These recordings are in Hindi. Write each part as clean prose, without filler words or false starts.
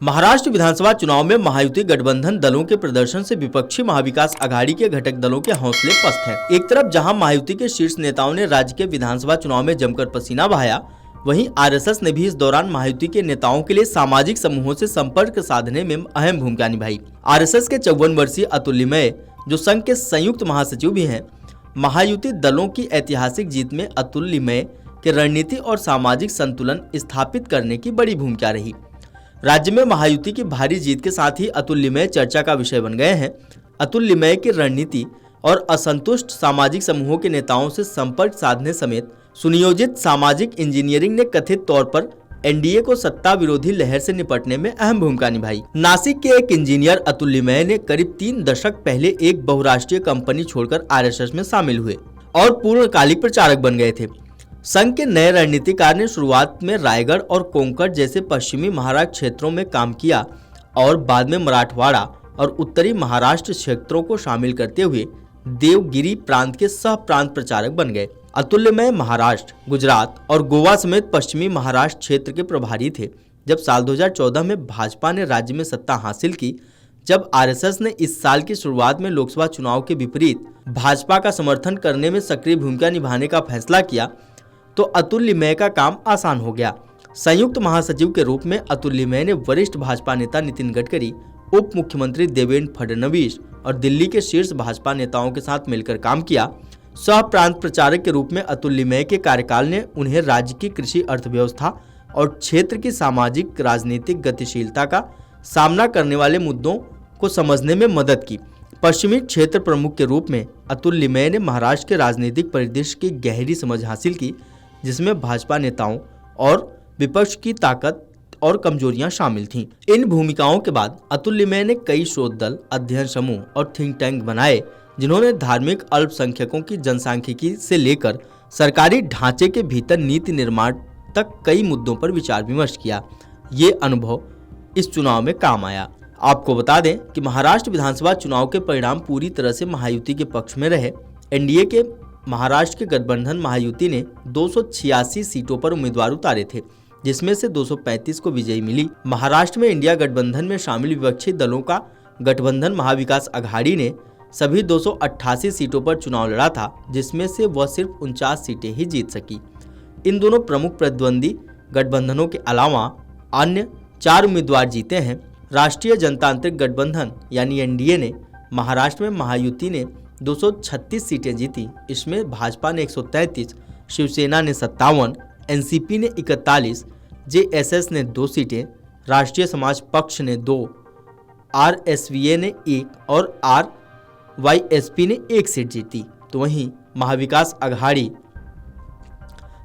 महाराष्ट्र विधानसभा चुनाव में महायुति गठबंधन दलों के प्रदर्शन से विपक्षी महाविकास आघाड़ी के घटक दलों के हौसले पस्त हैं। एक तरफ जहां महायुति के शीर्ष नेताओं ने राज्य के विधानसभा चुनाव में जमकर पसीना बहाया, वहीं आरएसएस ने भी इस दौरान महायुति के नेताओं के लिए सामाजिक समूहों से संपर्क साधने में अहम भूमिका निभाई। आरएसएस के 54 वर्षीय अतुल लिमये, जो संघ के संयुक्त महासचिव भी हैं, महायुति दलों की ऐतिहासिक जीत में अतुल लिमये के रणनीति और सामाजिक संतुलन स्थापित करने की बड़ी भूमिका रही। राज्य में महायुति की भारी जीत के साथ ही अतुल लिमये चर्चा का विषय बन गए हैं। अतुल लिमये की रणनीति और असंतुष्ट सामाजिक समूहों के नेताओं से संपर्क साधने समेत सुनियोजित सामाजिक इंजीनियरिंग ने कथित तौर पर एनडीए को सत्ता विरोधी लहर से निपटने में अहम भूमिका निभाई। नासिक के एक इंजीनियर अतुल लिमये ने करीब 3 दशक पहले एक बहुराष्ट्रीय कंपनी छोड़कर आरएसएस में शामिल हुए और पूर्णकालिक प्रचारक बन गए थे। संघ के नए रणनीतिकार ने शुरुआत में रायगढ़ और कोंकण जैसे पश्चिमी महाराष्ट्र क्षेत्रों में काम किया और बाद में मराठवाड़ा और उत्तरी महाराष्ट्र क्षेत्रों को शामिल करते हुए देवगिरी प्रांत के सह प्रांत प्रचारक बन गए। अतुल लिमये महाराष्ट्र, गुजरात और गोवा समेत पश्चिमी महाराष्ट्र क्षेत्र के प्रभारी थे। जब साल 2014 में भाजपा ने राज्य में सत्ता हासिल की, जब आरएसएस ने इस साल की शुरुआत में लोकसभा चुनाव के विपरीत भाजपा का समर्थन करने में सक्रिय भूमिका निभाने का फैसला किया, तो अतुल लिमये का काम आसान हो गया। संयुक्त महासचिव के रूप में अतुल लिमये ने वरिष्ठ भाजपा नेता नितिन गडकरी, उप मुख्यमंत्री देवेंद्र फडणवीस और दिल्ली के शीर्ष भाजपा नेताओं के साथ मिलकर काम किया। सह प्रांत प्रचारक के रूप में अतुल लिमये के कार्यकाल ने उन्हें राज्य की कृषि अर्थव्यवस्था और क्षेत्र की सामाजिक राजनीतिक गतिशीलता का सामना करने वाले मुद्दों को समझने में मदद की। पश्चिमी क्षेत्र प्रमुख के रूप में अतुल लिमये ने महाराष्ट्र के राजनीतिक परिदृश्य की गहरी समझ हासिल की, जिसमें भाजपा नेताओं और विपक्ष की ताकत और कमजोरियां शामिल थीं। इन भूमिकाओं के बाद अतुल लिमये ने कई शोध दल, अध्ययन समूह और थिंक टैंक बनाए, जिन्होंने धार्मिक अल्पसंख्यकों की जनसांख्यिकी से लेकर सरकारी ढांचे के भीतर नीति निर्माण तक कई मुद्दों पर विचार विमर्श किया। ये अनुभव इस चुनाव में काम आया। आपको बता दें कि महाराष्ट्र विधानसभा चुनाव के परिणाम पूरी तरह से महायुति के पक्ष में रहे। एनडीए के महाराष्ट्र के गठबंधन महायुति ने 286 सीटों पर उम्मीदवार उतारे थे, जिसमें से 235 को विजयी मिली। महाराष्ट्र में इंडिया गठबंधन में शामिल विपक्षी दलों का गठबंधन महाविकास आघाड़ी ने सभी 288 सीटों पर चुनाव लड़ा था, जिसमें से वह सिर्फ 49 सीटें ही जीत सकी। इन दोनों प्रमुख प्रतिद्वंदी गठबंधनों के अलावा अन्य 4 उम्मीदवार जीते हैं। राष्ट्रीय जनतांत्रिक गठबंधन यानी एनडीए ने महाराष्ट्र में महायुति ने 236 सीटें जीती। इसमें भाजपा ने 133, शिवसेना ने 57, एनसीपी ने 41, जेएसएस ने 2 सीटें, राष्ट्रीय समाज पक्ष ने 2, आरएसवीए ने 1 और आरवाईएसपी ने 1 सीट जीती। तो वहीं महाविकास आघाड़ी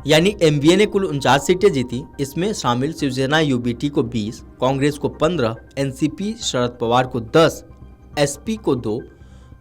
यानी एमवीए ने कुल 49 सीटें जीती। इसमें शामिल शिवसेना यूबीटी को 20, कांग्रेस को 15, एनसीपी शरद पवार को 10, एसपी को 2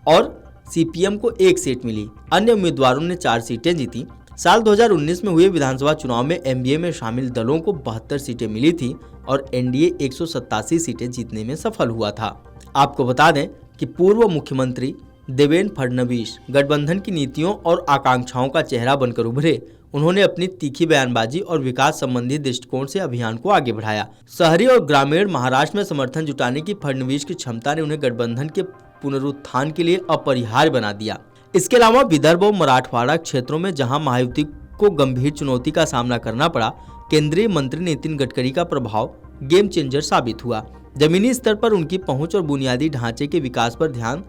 और सीपीएम को 1 सीट मिली। अन्य उम्मीदवारों ने 4 सीटें जीती। साल 2019 में हुए विधानसभा चुनाव में एमवीए में शामिल दलों को 72 सीटें मिली थी और एनडीए 187 सीटें जीतने में सफल हुआ था। आपको बता दें कि पूर्व मुख्यमंत्री देवेंद्र फडणवीस गठबंधन की नीतियों और आकांक्षाओं का चेहरा बनकर उभरे। उन्होंने अपनी तीखी बयानबाजी और विकास संबंधी दृष्टिकोण से अभियान को आगे बढ़ाया। शहरी और ग्रामीण महाराष्ट्र में समर्थन जुटाने की फडणवीस की क्षमता ने उन्हें गठबंधन के पुनरुत्थान के लिए अपरिहार्य बना दिया। इसके अलावा विदर्भ और मराठवाड़ा क्षेत्रों में जहां महायुति को गंभीर चुनौती का सामना करना पड़ा, केंद्रीय मंत्री नितिन गडकरी का प्रभाव गेम चेंजर साबित हुआ। जमीनी स्तर पर उनकी पहुंच और बुनियादी ढांचे के विकास पर ध्यान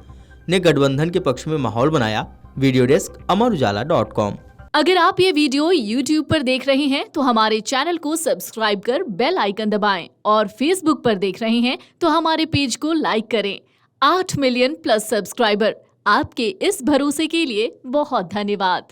ने गठबंधन के पक्ष में माहौल बनाया। वीडियो डेस्क अमरउजाला.com। अगर आप ये वीडियो YouTube पर देख रहे हैं तो हमारे चैनल को सब्सक्राइब कर बेल आइकन दबाएं और Facebook पर देख रहे हैं तो हमारे पेज को लाइक करें। 8 मिलियन प्लस सब्सक्राइबर, आपके इस भरोसे के लिए बहुत धन्यवाद।